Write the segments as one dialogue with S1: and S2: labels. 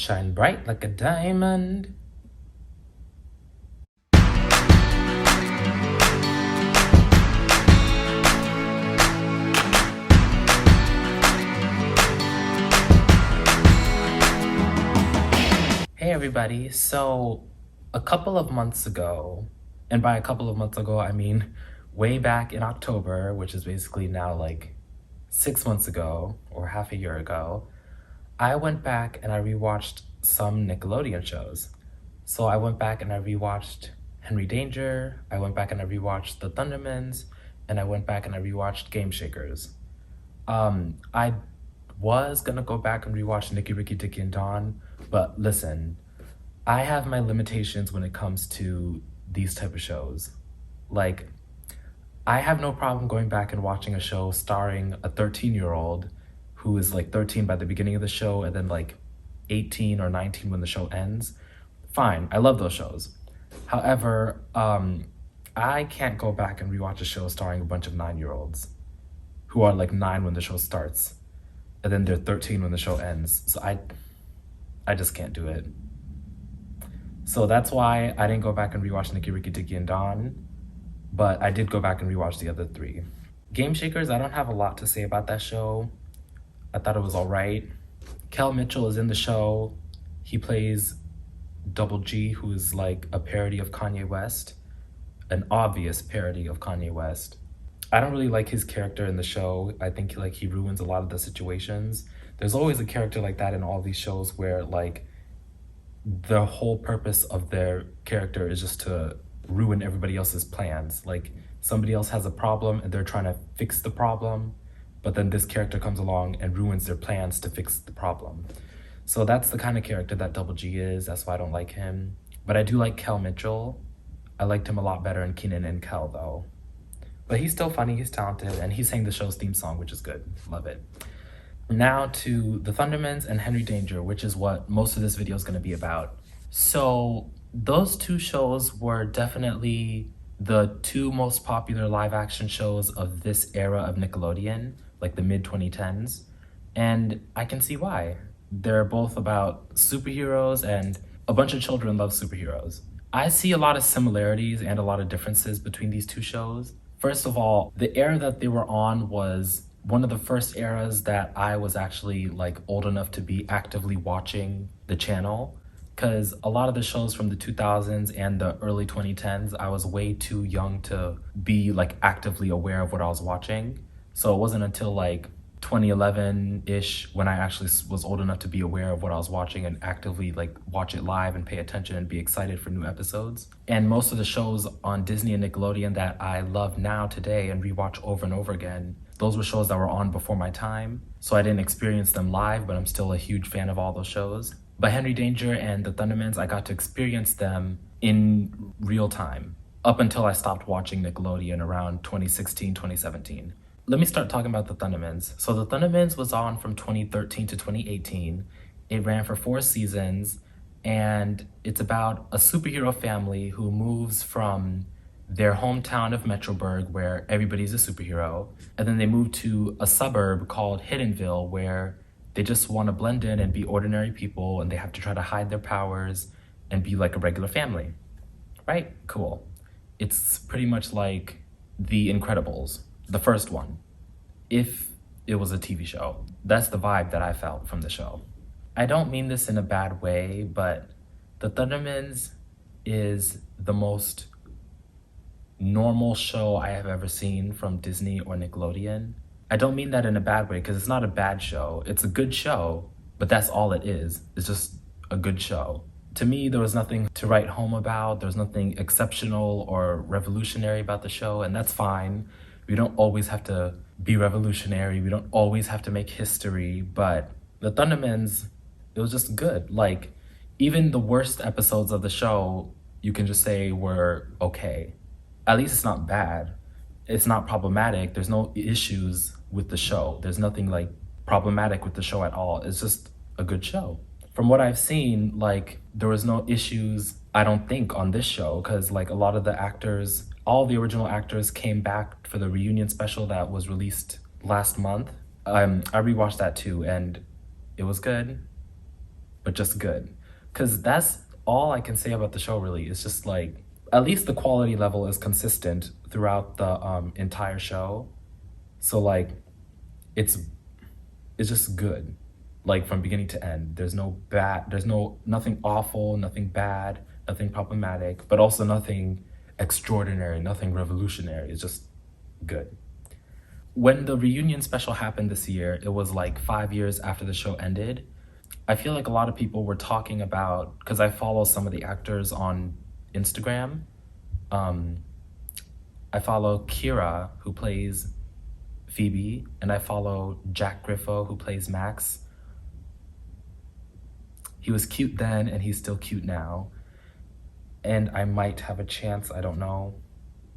S1: Shine bright like a diamond. Hey everybody, so a couple of months ago, and by a couple of months ago I mean way back in October, which is basically now like 6 months ago or half a year ago, I went back and I rewatched some Nickelodeon shows. So I went back and I rewatched Henry Danger, I went back and I rewatched The Thundermans, and I went back and I rewatched Game Shakers. I was gonna go back and rewatch Nicky, Ricky, Dicky, and Dawn, but listen, I have my limitations when it comes to these type of shows. Like, I have no problem going back and watching a show starring a 13-year-old who is like 13 by the beginning of the show and then like 18 or 19 when the show ends. Fine, I love those shows. However, I can't go back and rewatch a show starring a bunch of 9-year-olds who are like 9 when the show starts and then they're 13 when the show ends. So I just can't do it. So that's why I didn't go back and rewatch Nicky, Ricky, Dicky, and Dawn, but I did go back and rewatch the other 3. Game Shakers, I don't have a lot to say about that show. I thought it was all right. Kel Mitchell is in the show. He plays Double G, who is like a parody of Kanye West, an obvious parody of Kanye West. I don't really like his character in the show. I think like he ruins a lot of the situations. There's always a character like that in all these shows where like the whole purpose of their character is just to ruin everybody else's plans. Like somebody else has a problem and they're trying to fix the problem, but then this character comes along and ruins their plans to fix the problem. So that's the kind of character that Double G is. That's why I don't like him. But I do like Kel Mitchell. I liked him a lot better in Kenan and Kel though. But he's still funny, he's talented, and he sang the show's theme song, which is good. Love it. Now to The Thundermans and Henry Danger, which is what most of this video is going to be about. So those 2 shows were definitely the 2 most popular live action shows of this era of Nickelodeon, like the mid 2010s. And I can see why. They're both about superheroes and a bunch of children love superheroes. I see a lot of similarities and a lot of differences between these 2 shows. First of all, the era that they were on was one of the first eras that I was actually like old enough to be actively watching the channel, because a lot of the shows from the 2000s and the early 2010s, I was way too young to be like actively aware of what I was watching. So it wasn't until like 2011-ish when I actually was old enough to be aware of what I was watching and actively like watch it live and pay attention and be excited for new episodes. And most of the shows on Disney and Nickelodeon that I love now today and rewatch over and over again, those were shows that were on before my time. So I didn't experience them live, but I'm still a huge fan of all those shows. But Henry Danger and The Thundermans, I got to experience them in real time up until I stopped watching Nickelodeon around 2016, 2017. Let me start talking about The Thundermans. So The Thundermans was on from 2013 to 2018. It ran for 4 seasons, and it's about a superhero family who moves from their hometown of Metroburg, where everybody's a superhero, and then they move to a suburb called Hiddenville, where they just want to blend in and be ordinary people, and they have to try to hide their powers and be like a regular family. Right? Cool. It's pretty much like The Incredibles, the first one, if it was a TV show. That's the vibe that I felt from the show. I don't mean this in a bad way, but The Thundermans is the most normal show I have ever seen from Disney or Nickelodeon. I don't mean that in a bad way, because it's not a bad show. It's a good show, but that's all it is. It's just a good show. To me, there was nothing to write home about. There's nothing exceptional or revolutionary about the show, and that's fine. We don't always have to be revolutionary. We don't always have to make history, but The Thundermans, it was just good. Like, even the worst episodes of the show, you can just say were okay. At least it's not bad. It's not problematic. There's no issues with the show. There's nothing like problematic with the show at all. It's just a good show. From what I've seen, like, there was no issues, I don't think, on this show, because like a lot of the actors, all the original actors came back for the reunion special that was released last month. I rewatched that too, and it was good. but just good. Because that's all I can say about the show, really. It's just like, at least the quality level is consistent throughout the entire show. So, like, it's it's just good, like from beginning to end. There's nothing awful, nothing bad, nothing problematic, but also nothing extraordinary, nothing revolutionary. It's just good. When the reunion special happened this year, it was like 5 years after the show ended. I feel like a lot of people were talking about, because I follow some of the actors on Instagram. Um, I follow Kira, who plays Phoebe, and I follow Jack Griffo, who plays Max. He was cute then, and he's still cute now. And I might have a chance, I don't know.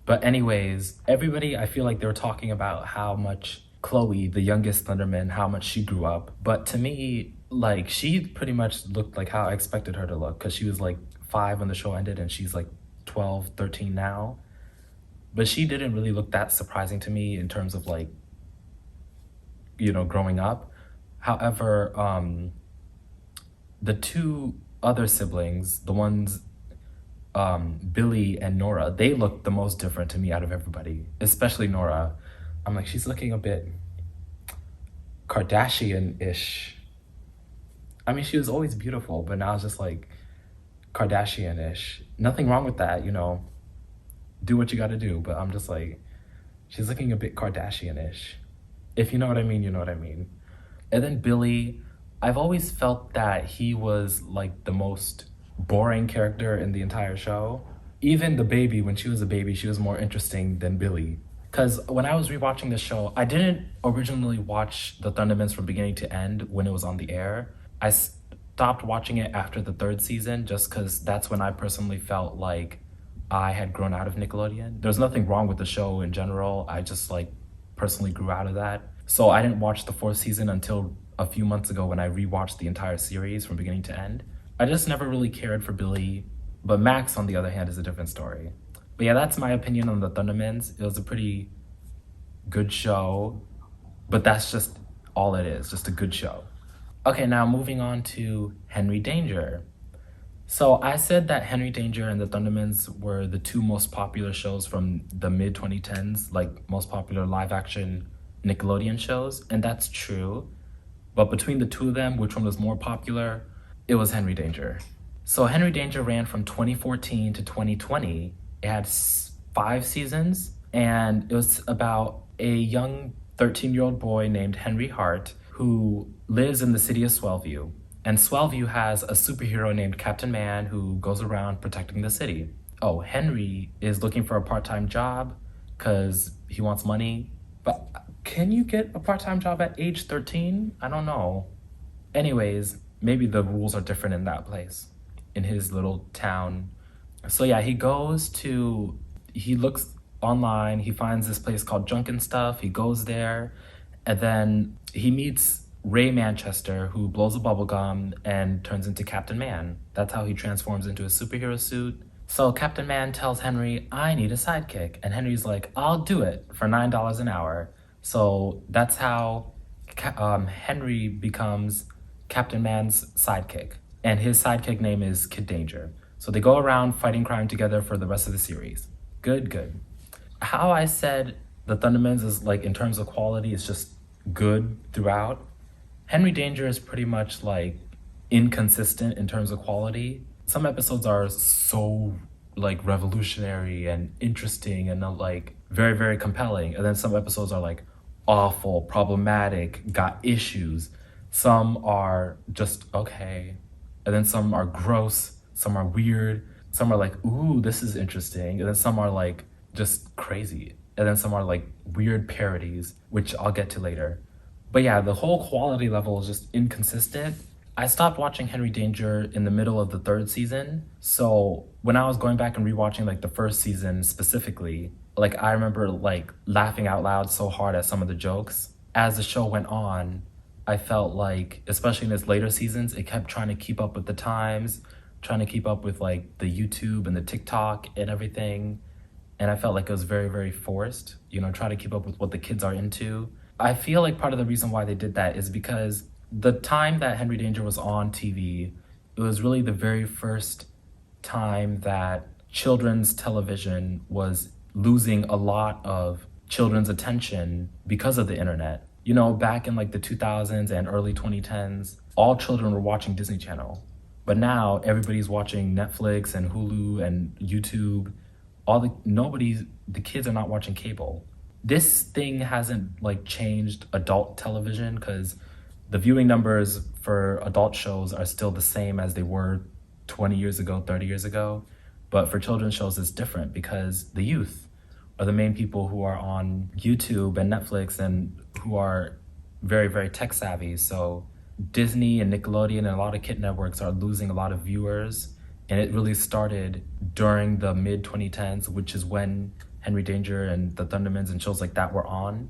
S1: But anyways, everybody, I feel like they were talking about how much Chloe, the youngest Thunderman, how much she grew up. But to me, like, she pretty much looked like how I expected her to look, because she was like 5 when the show ended, and she's like 12, 13 now. But she didn't really look that surprising to me in terms of like, growing up. However, the two other siblings, the ones Billy and Nora, they looked the most different to me out of everybody, especially Nora. I'm like, she's looking a bit Kardashian-ish. I mean, she was always beautiful, but now it's just like Kardashian-ish. Nothing wrong with that, do what you gotta do, but I'm just like, she's looking a bit Kardashian-ish. If you know what I mean, you know what I mean. And then Billy, I've always felt that he was like the most boring character in the entire show. Even the baby, when she was a baby, she was more interesting than Billy. Because when I was rewatching the show, I didn't originally watch the Thundermans from beginning to end when it was on the air. I stopped watching it after the 3rd season just because that's when I personally felt like I had grown out of Nickelodeon. There's nothing wrong with the show in general. I just like personally grew out of that. So I didn't watch the 4th season until a few months ago when I rewatched the entire series from beginning to end. I just never really cared for Billy, but Max, on the other hand, is a different story. But yeah, that's my opinion on the Thundermans. It was a pretty good show, but that's just all it is, just a good show. Okay, now moving on to Henry Danger. So I said that Henry Danger and the Thundermans were the two most popular shows from the mid 2010s, like most popular live action Nickelodeon shows, and that's true. But between the two of them, which one was more popular? It was Henry Danger. So Henry Danger ran from 2014 to 2020. It had 5 seasons, and it was about a young 13-year-old boy named Henry Hart who lives in the city of Swellview. And Swellview has a superhero named Captain Man who goes around protecting the city. Oh, Henry is looking for a part-time job because he wants money. But can you get a part-time job at age 13? I don't know. Anyways, maybe the rules are different in that place, in his little town. So yeah, he looks online, he finds this place called Junk and Stuff, he goes there, and then he meets Ray Manchester, who blows a bubble gum and turns into Captain Man. That's how he transforms into a superhero suit. So Captain Man tells Henry, I need a sidekick. And Henry's like, I'll do it for $9 an hour. So that's how Henry becomes Captain Man's sidekick. And his sidekick name is Kid Danger. So they go around fighting crime together for the rest of the series. Good, good. How I said the Thundermans is like, in terms of quality, it's just good throughout. Henry Danger is pretty much like inconsistent in terms of quality. Some episodes are so like revolutionary and interesting and like very, very compelling. And then some episodes are like awful, problematic, got issues. Some are just okay. And then some are gross, some are weird, some are like, ooh, this is interesting. And then some are like just crazy. And then some are like weird parodies, which I'll get to later. But yeah, the whole quality level is just inconsistent. I stopped watching Henry Danger in the middle of the 3rd season. So when I was going back and rewatching like the 1st season specifically, like I remember like laughing out loud so hard at some of the jokes. As the show went on, I felt like, especially in its later seasons, it kept trying to keep up with the times, trying to keep up with like the YouTube and the TikTok and everything. And I felt like it was very, very forced, trying to keep up with what the kids are into. I feel like part of the reason why they did that is because The time that Henry Danger was on TV, it was really the very first time that children's television was losing a lot of children's attention because of the internet. You know, back in like the 2000s and early 2010s, all children were watching Disney Channel. But now everybody's watching Netflix and Hulu and YouTube. The kids are not watching cable. This thing hasn't like changed adult television because the viewing numbers for adult shows are still the same as they were 20 years ago, 30 years ago. But for children's shows, it's different because the youth are the main people who are on YouTube and Netflix and who are very, very tech savvy. So Disney and Nickelodeon and a lot of kid networks are losing a lot of viewers. And it really started during the mid 2010s, which is when Henry Danger and the Thundermans and shows like that were on.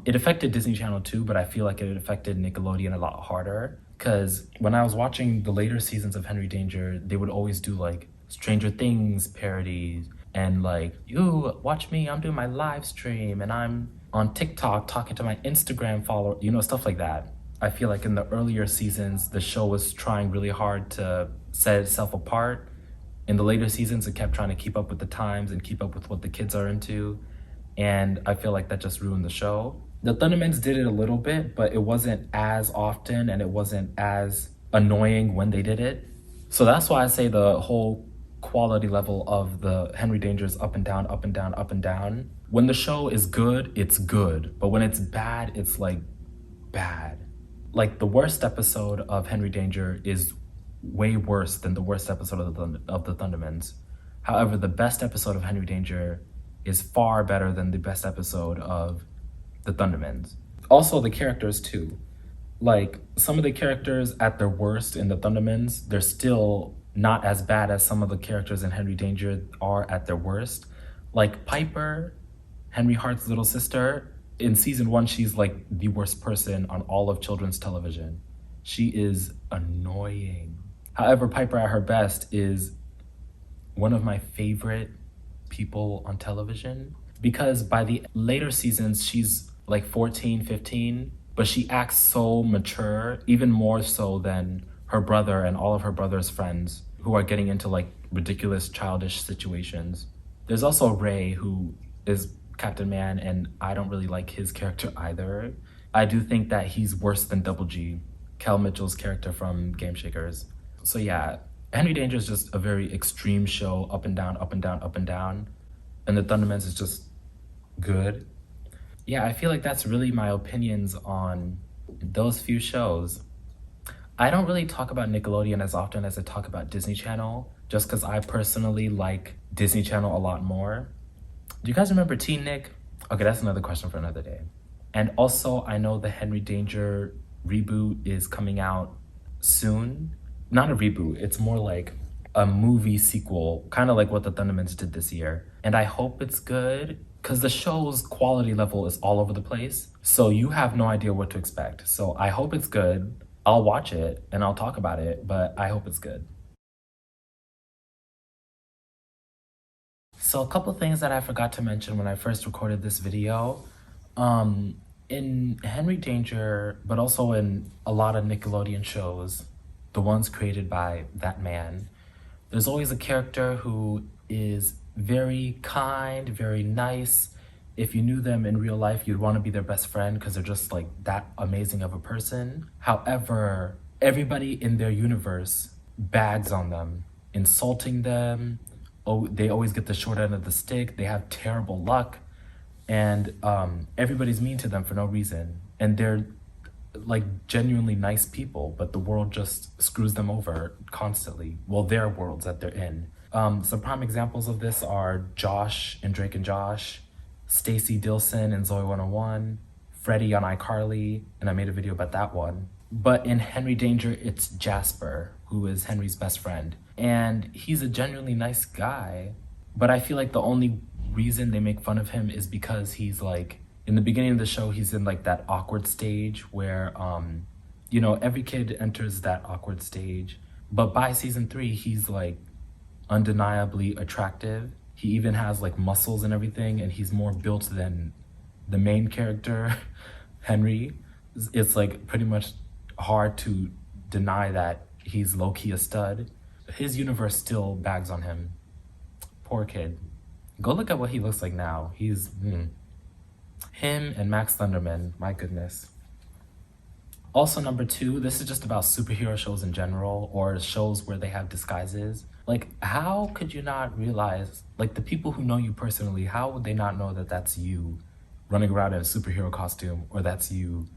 S1: It affected Disney Channel too, but I feel like it affected Nickelodeon a lot harder. Because when I was watching the later seasons of Henry Danger, they would always do like Stranger Things parodies and like, you watch me, I'm doing my live stream and I'm on TikTok talking to my Instagram follower, you know, stuff like that. I feel like in the earlier seasons, the show was trying really hard to set itself apart. In the later seasons, it kept trying to keep up with the times and keep up with what the kids are into. And I feel like that just ruined the show. The Thundermans did it a little bit, but it wasn't as often and it wasn't as annoying when they did it. So that's why I say the whole quality level of the Henry Danger is up and down, up and down, up and down. When the show is good, it's good. But when it's bad, it's like bad. Like the worst episode of Henry Danger is way worse than the worst episode of the Thundermans. However, the best episode of Henry Danger is far better than the best episode of the Thundermans. Also, the characters too. Like some of the characters at their worst in the Thundermans, they're still not as bad as some of the characters in Henry Danger are at their worst. Like Piper, Henry Hart's little sister, in season 1, she's like the worst person on all of children's television. She is annoying. However, Piper at her best is one of my favorite people on television because by the later seasons, she's like 14, 15, but she acts so mature, even more so than her brother and all of her brother's friends who are getting into like ridiculous childish situations. There's also Ray, who is Captain Man, and I don't really like his character either. I do think that he's worse than Double G, Kel Mitchell's character from Game Shakers. So yeah, Henry Danger is just a very extreme show, up and down, up and down, up and down. And the Thundermans is just good. Yeah, I feel like that's really my opinions on those few shows. I don't really talk about Nickelodeon as often as I talk about Disney Channel, just because I personally like Disney Channel a lot more. Do you guys remember Teen Nick? Okay, that's another question for another day. And also, I know the Henry Danger reboot is coming out soon. Not a reboot, it's more like a movie sequel, kind of like what the Thundermans did this year. And I hope it's good, because the show's quality level is all over the place. So you have no idea what to expect. So I hope it's good. I'll watch it and I'll talk about it, but I hope it's good. So a couple things that I forgot to mention when I first recorded this video. In Henry Danger, but also in a lot of Nickelodeon shows, the ones created by that man, there's always a character who is very kind, very nice. If you knew them in real life, you'd want to be their best friend because they're just like that amazing of a person. However, everybody in their universe bags on them, insulting them. Oh, they always get the short end of the stick. They have terrible luck, and everybody's mean to them for no reason. And they're like genuinely nice people, but the world just screws them over constantly. Well, their worlds that they're in. Some prime examples of this are Josh in Drake and Josh, Stacy Dilson in Zoe 101, Freddie on iCarly, and I made a video about that one. But in Henry Danger, it's Jasper, who is Henry's best friend. And he's a genuinely nice guy. But I feel like the only reason they make fun of him is because he's like, in the beginning of the show, he's in like that awkward stage where, you know, every kid enters that awkward stage. But by season 3, he's like undeniably attractive. He even has like muscles and everything, and he's more built than the main character, Henry. It's like pretty much hard to deny that he's low-key a stud, his universe still bags on him. Poor kid. Go look at what he looks like now. Him and Max Thunderman, my goodness. Also, number two, this is just about superhero shows in general, or shows where they have disguises. Like, how could you not realize, like, the people who know you personally, how would they not know that that's you running around in a superhero costume, or that's you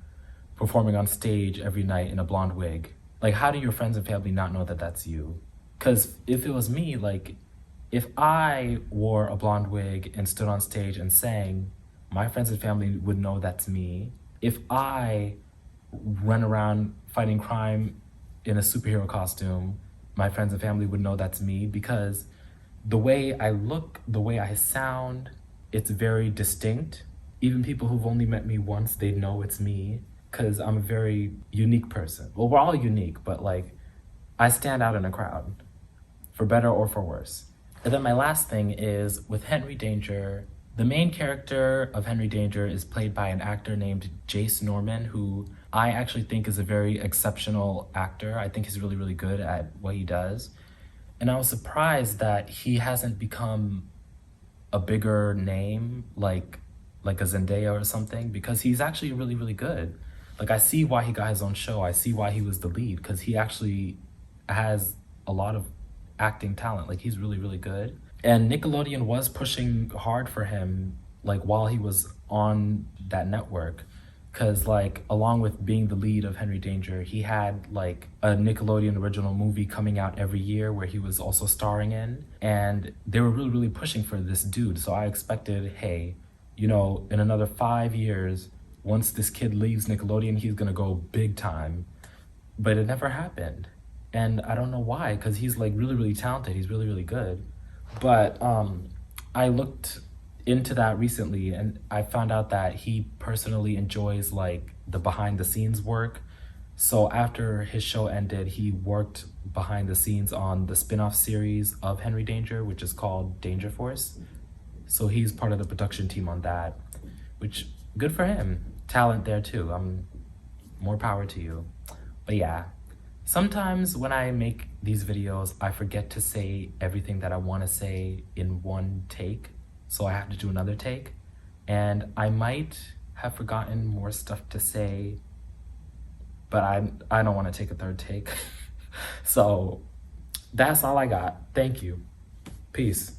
S1: performing on stage every night in a blonde wig? Like, how do your friends and family not know that that's you? Because if it was me, like, if I wore a blonde wig and stood on stage and sang, my friends and family would know that's me. If I run around fighting crime in a superhero costume, my friends and family would know that's me, because the way I look, the way I sound, it's very distinct. Even people who've only met me once, they know it's me, because I'm a very unique person. Well, we're all unique, but like, I stand out in a crowd, for better or for worse. And then my last thing is with Henry Danger. The main character of Henry Danger is played by an actor named Jace Norman, who I actually think is a very exceptional actor. I think he's really, really good at what he does. And I was surprised that he hasn't become a bigger name like a Zendaya or something, because he's actually really, really good. Like, I see why he got his own show. I see why he was the lead, because he actually has a lot of acting talent. Like, he's really, really good. And Nickelodeon was pushing hard for him, like, while he was on that network. Because, like, along with being the lead of Henry Danger, he had, like, a Nickelodeon original movie coming out every year where he was also starring in. And they were really, really pushing for this dude. So I expected, hey, you know, in another 5 years, once this kid leaves Nickelodeon, he's gonna go big time. But it never happened. And I don't know why, because he's, like, really, really talented. He's really, really good. But I looked into that recently, and I found out that he personally enjoys, like, the behind the scenes work. So after his show ended, he worked behind the scenes on the spin-off series of Henry Danger, which is called Danger Force. So he's part of the production team on that, which, good for him. Talent there too. More power to you. But yeah, sometimes when I make these videos, I forget to say everything that I want to say in one take, so I have to do another take. And I might have forgotten more stuff to say, but I don't want to take a third take. So that's all I got. Thank you. Peace.